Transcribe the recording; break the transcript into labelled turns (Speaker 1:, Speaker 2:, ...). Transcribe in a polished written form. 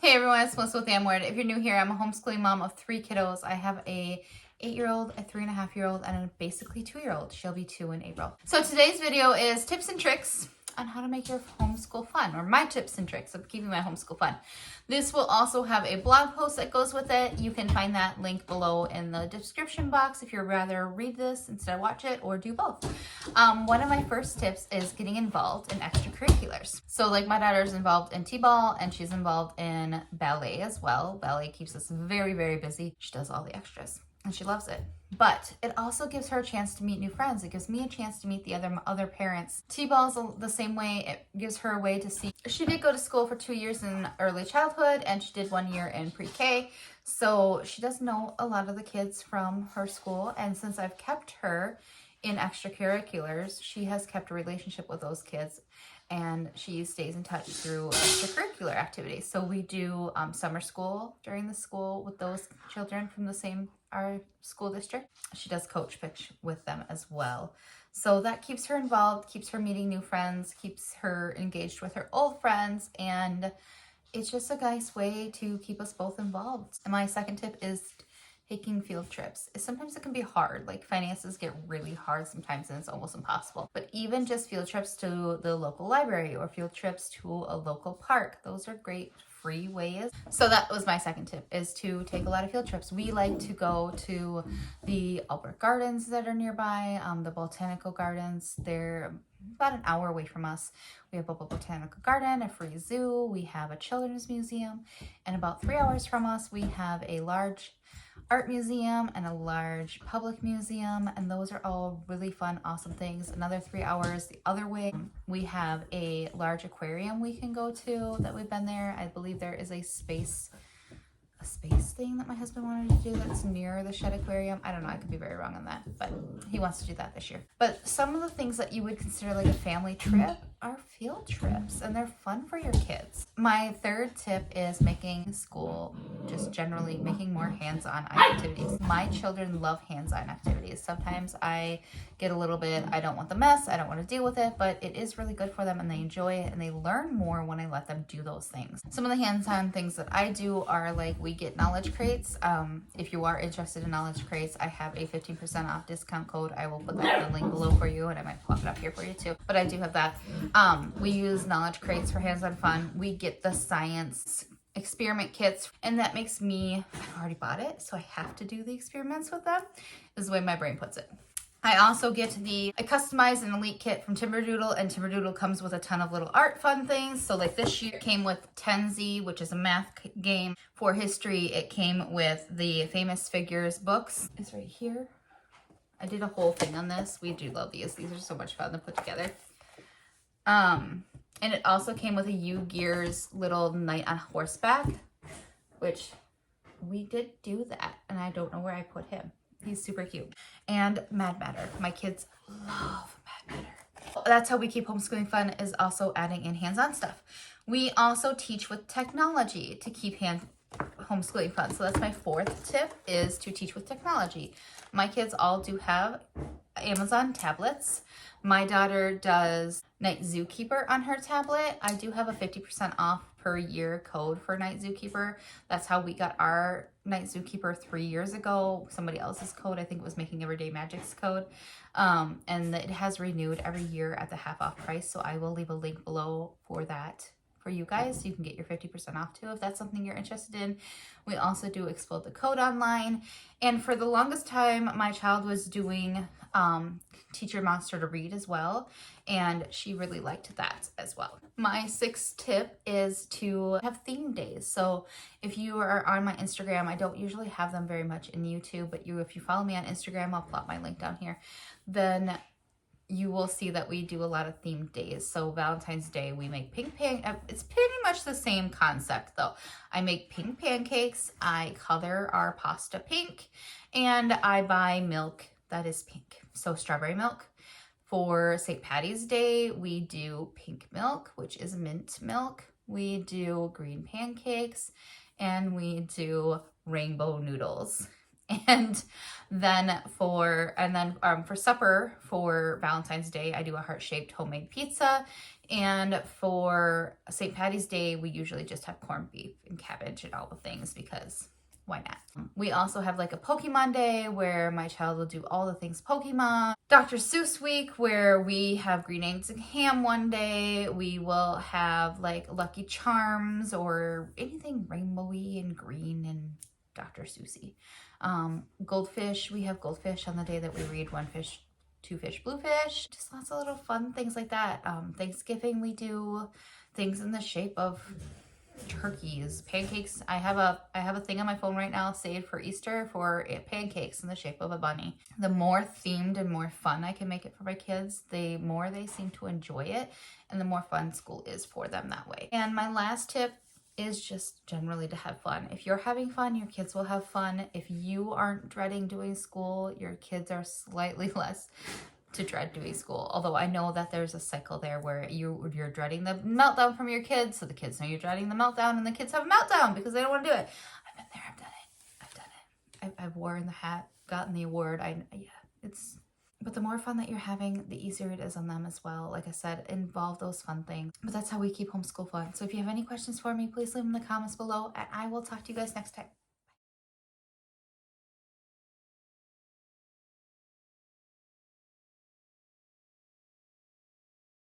Speaker 1: Hey everyone, it's Melissa with Amword. If you're new here, I'm a homeschooling mom of 3 kiddos. I have a 8-year-old, a 3.5-year-old, and a basically 2-year-old. She'll be 2 in April. So today's video is tips and tricks on how to make your homeschool fun, or my tips and tricks of keeping my homeschool fun. This will also have a blog post that goes with it. You can find that link below in the description box if you'd rather read this instead of watch it, or do both. One of my first tips is getting involved in extracurriculars. So like my daughter's involved in t-ball and she's involved in ballet as well. Ballet keeps us very, very busy. She does all the extras and she loves it. But it also gives her a chance to meet new friends. It gives me a chance to meet the other parents. T-ball is the same way. It gives her a way to see. She did go to school for 2 years in early childhood and she did 1 year in pre-K. So she does know a lot of the kids from her school. And since I've kept her in extracurriculars, she has kept a relationship with those kids and she stays in touch through extracurricular activities. So we do summer school during the school with those children from our school district. She does coach pitch with them as well. So that keeps her involved, keeps her meeting new friends, keeps her engaged with her old friends, and it's just a nice way to keep us both involved. And my second tip is taking field trips. Sometimes it can be hard, like finances get really hard sometimes and it's almost impossible. But even just field trips to the local library or field trips to a local park, those are great free ways. So that was my second tip, is to take a lot of field trips. We like to go to the Albert Gardens that are nearby, the botanical gardens. They're about an hour away from us. We have a botanical garden, a free zoo, we have a children's museum, and about 3 hours from us we have a large art museum and a large public museum, and those are all really fun, awesome things. Another 3 hours the other way, we have a large aquarium we can go to that we've been there. I believe there is a space thing that my husband wanted to do that's near the Shed Aquarium. I don't know, I could be very wrong on that, but he wants to do that this year. But some of the things that you would consider like a family trip are field trips, and they're fun for your kids. My third tip is making school, just generally making more hands-on activities. My children love hands-on activities. Sometimes I get a little bit, I don't want the mess, I don't want to deal with it, but it is really good for them and they enjoy it and they learn more when I let them do those things. Some of the hands-on things that I do are like, we get knowledge crates. If you are interested in knowledge crates, I have a 15% off discount code. I will put that in the link below for you, and I might pop it up here for you too. But I do have that. We use knowledge crates for hands-on fun. We get the science experiment kits, and that makes me, I've already bought it, so I have to do the experiments with them, is the way my brain puts it. I also get I customized an elite kit from Timberdoodle, and Timberdoodle comes with a ton of little art fun things. So like this year it came with Tenzi, which is a math game. For history, it came with the Famous Figures books. It's right here. I did a whole thing on this. We do love these. These are so much fun to put together. And it also came with a U-Gears little knight on horseback, which we did do that, and I don't know where I put him. He's super cute. And Mad Matter. My kids love Mad Matter. That's how we keep homeschooling fun, is also adding in hands-on stuff. We also teach with technology to keep homeschooling fun. So that's my fourth tip, is to teach with technology. My kids all do have Amazon tablets. My daughter does Night Zookeeper on her tablet. I do have a 50% off per year code for Night Zookeeper. That's how we got our Night Zookeeper 3 years ago. Somebody else's code, I think it was Making Everyday Magic's code. And it has renewed every year at the half off price. So I will leave a link below for that for you guys, so you can get your 50% off too if that's something you're interested in. We also do Explode the Code online, and for the longest time my child was doing Teacher Monster to Read as well, and she really liked that as well. My sixth tip is to have theme days. So if you are on my Instagram, I don't usually have them very much in YouTube, but if you follow me on Instagram, I'll plop my link down here, then you will see that we do a lot of themed days. So Valentine's Day, we make pink it's pretty much the same concept though. I make pink pancakes, I color our pasta pink, and I buy milk that is pink. So strawberry milk. For St. Patty's Day, we do pink milk, which is mint milk. We do green pancakes, and we do rainbow noodles. And then for supper for Valentine's Day, I do a heart-shaped homemade pizza. And for St. Patty's Day, we usually just have corned beef and cabbage and all the things because why not? We also have like a Pokemon Day where my child will do all the things Pokemon. Dr. Seuss Week where we have green eggs and ham one day. We will have like Lucky Charms or anything rainbowy and green and Dr. Seussy. Goldfish, we have goldfish on the day that we read One Fish, Two Fish, Blue Fish. Just lots of little fun things like that. Thanksgiving, we do things in the shape of turkeys, pancakes. I have a thing on my phone right now saved for Easter for pancakes in the shape of a bunny. The more themed and more fun I can make it for my kids, the more they seem to enjoy it and the more fun school is for them that way. And my last tip is just generally to have fun. If you're having fun, your kids will have fun. If you aren't dreading doing school, your kids are slightly less to dread doing school. Although I know that there's a cycle there where you're dreading the meltdown from your kids, so the kids know you're dreading the meltdown, and the kids have a meltdown because they don't want to do it. I've been there. I've done it. I've worn the hat, gotten the award. But the more fun that you're having, the easier it is on them as well. Like I said, involve those fun things. But that's how we keep homeschool fun. So if you have any questions for me, please leave them in the comments below, and I will talk to you guys next time.